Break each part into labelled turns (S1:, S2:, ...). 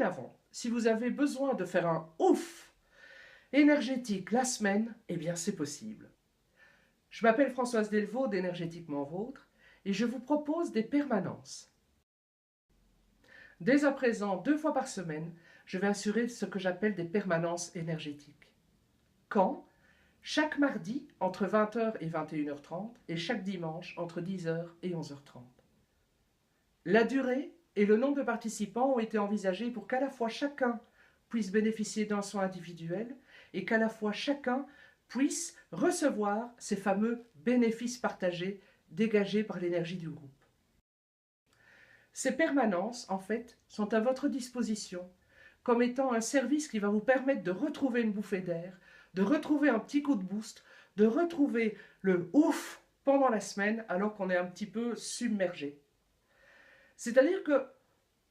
S1: dorénavant, si vous avez besoin de faire un ouf énergétique la semaine, eh bien c'est possible. Je m'appelle Françoise Delvaux d'Énergétiquement Vôtre et je vous propose des permanences. Dès à présent, 2 fois par semaine, je vais assurer ce que j'appelle des permanences énergétiques. Quand? Chaque mardi entre 20h et 21h30 et chaque dimanche entre 10h et 11h30. La durée et le nombre de participants ont été envisagés pour qu'à la fois chacun puisse bénéficier d'un soin individuel et qu'à la fois chacun puisse recevoir ces fameux bénéfices partagés dégagés par l'énergie du groupe. Ces permanences, en fait, sont à votre disposition comme étant un service qui va vous permettre de retrouver une bouffée d'air, de retrouver un petit coup de boost, de retrouver le ouf pendant la semaine alors qu'on est un petit peu submergé. C'est-à-dire que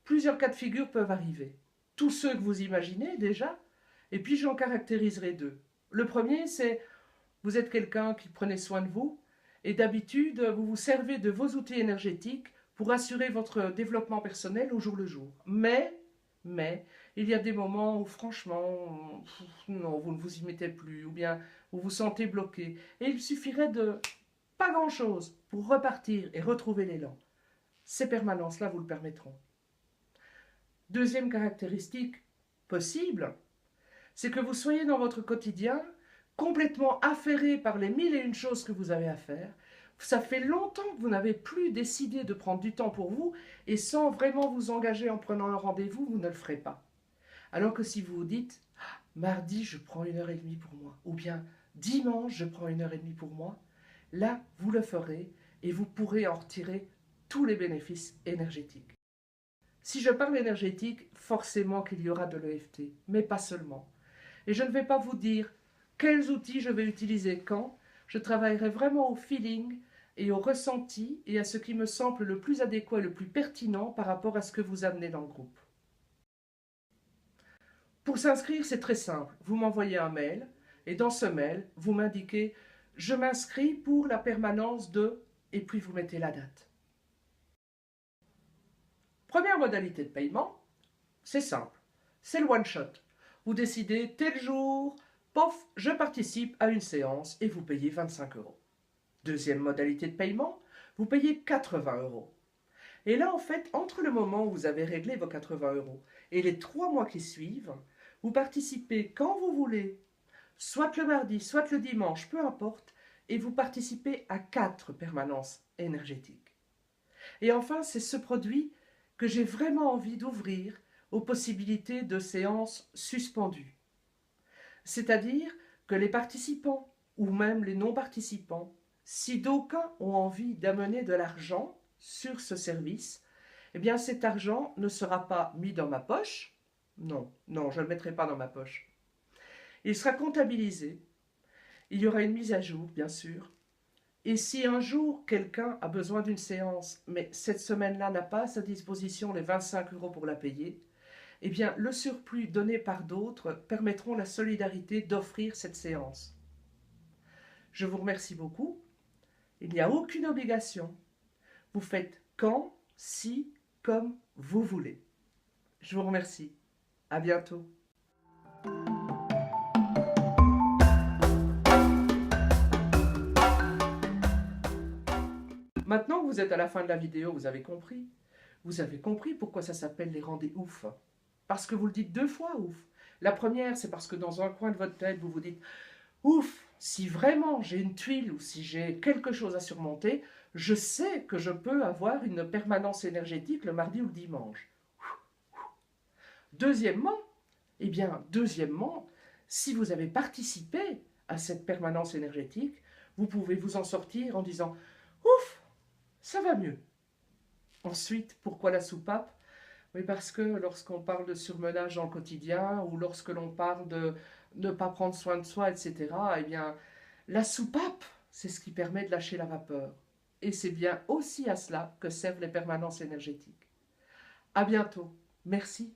S1: plusieurs cas de figure peuvent arriver. Tous ceux que vous imaginez déjà, et puis j'en caractériserai 2. Le premier, c'est vous êtes quelqu'un qui prenait soin de vous, et d'habitude, vous vous servez de vos outils énergétiques pour assurer votre développement personnel au jour le jour. Mais, il y a des moments où franchement, non, vous ne vous y mettez plus, ou bien vous vous sentez bloqué. Et il suffirait de pas grand-chose pour repartir et retrouver l'élan. Ces permanences-là vous le permettront. Deuxième caractéristique possible, c'est que vous soyez dans votre quotidien complètement affairé par les 1001 choses que vous avez à faire. Ça fait longtemps que vous n'avez plus décidé de prendre du temps pour vous et sans vraiment vous engager en prenant un rendez-vous, vous ne le ferez pas. Alors que si vous vous dites « mardi, je prends 1h30 pour moi » ou bien « dimanche, je prends 1h30 pour moi », là, vous le ferez et vous pourrez en retirer tous les bénéfices énergétiques. Si je parle énergétique, forcément qu'il y aura de l'EFT, mais pas seulement. Et je ne vais pas vous dire quels outils je vais utiliser quand, je travaillerai vraiment au feeling et au ressenti et à ce qui me semble le plus adéquat et le plus pertinent par rapport à ce que vous amenez dans le groupe. Pour s'inscrire, c'est très simple. Vous m'envoyez un mail et dans ce mail, vous m'indiquez « Je m'inscris pour la permanence de… » et puis vous mettez la date. Première modalité de paiement, c'est simple. C'est le one-shot. Vous décidez tel jour, pof, je participe à une séance et vous payez 25 €. Deuxième modalité de paiement, vous payez 80 €. Et là, en fait, entre le moment où vous avez réglé vos 80 € et les 3 mois qui suivent, vous participez quand vous voulez, soit le mardi, soit le dimanche, peu importe, et vous participez à 4 permanences énergétiques. Et enfin, c'est ce produit que j'ai vraiment envie d'ouvrir aux possibilités de séances suspendues. C'est-à-dire que les participants, ou même les non-participants, si d'aucuns ont envie d'amener de l'argent sur ce service, eh bien cet argent ne sera pas mis dans ma poche. Non, je ne le mettrai pas dans ma poche. Il sera comptabilisé. Il y aura une mise à jour, bien sûr. Et si un jour quelqu'un a besoin d'une séance, mais cette semaine-là n'a pas à sa disposition les 25 € pour la payer, eh bien le surplus donné par d'autres permettront la solidarité d'offrir cette séance. Je vous remercie beaucoup. Il n'y a aucune obligation. Vous faites quand, si, comme vous voulez. Je vous remercie. À bientôt. Maintenant que vous êtes à la fin de la vidéo, vous avez compris. Vous avez compris pourquoi ça s'appelle les rendez-vous ouf. Parce que vous le dites 2 fois ouf. La première, c'est parce que dans un coin de votre tête, vous vous dites ouf, si vraiment j'ai une tuile ou si j'ai quelque chose à surmonter, je sais que je peux avoir une permanence énergétique le mardi ou le dimanche. Deuxièmement, si vous avez participé à cette permanence énergétique, vous pouvez vous en sortir en disant ouf, ça va mieux. Ensuite, pourquoi la soupape? Oui, parce que lorsqu'on parle de surmenage en quotidien ou lorsque l'on parle de ne pas prendre soin de soi, etc., eh bien, la soupape, c'est ce qui permet de lâcher la vapeur. Et c'est bien aussi à cela que servent les permanences énergétiques. À bientôt. Merci.